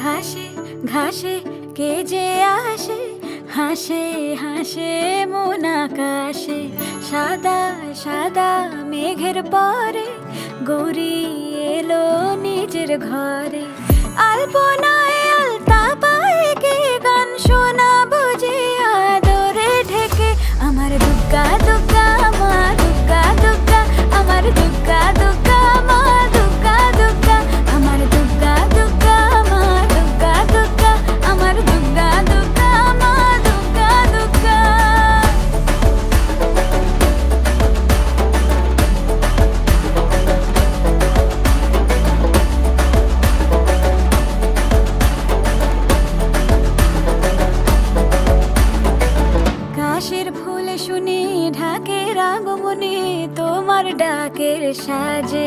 ঘাসে ঘাসে কে যে আসে, হাসে হাসে মন আকাশে। সাদা সাদা মেঘের পরে গৌরী এলো নিজের ঘরে। আলপনায় আলতা পায়ে কে গান শোনাবো যে আদরে ঢেকে। আমার দুগ্গা দুগ্গা মা দুগ্গা দুগ্গা, আমার দুগ্গা দুগ্গা মা দুগ্গা দুগ্গা, আমার দুগ্গা দুগ্গা মা দুগ্গা দুগ্গা, আমার দুগ্গা দুগ্গা মা দুগ্গা দুগ্গা। কাশের ফুল শুনি ঢাকের আগমনে, তোমার ডাকের সাজে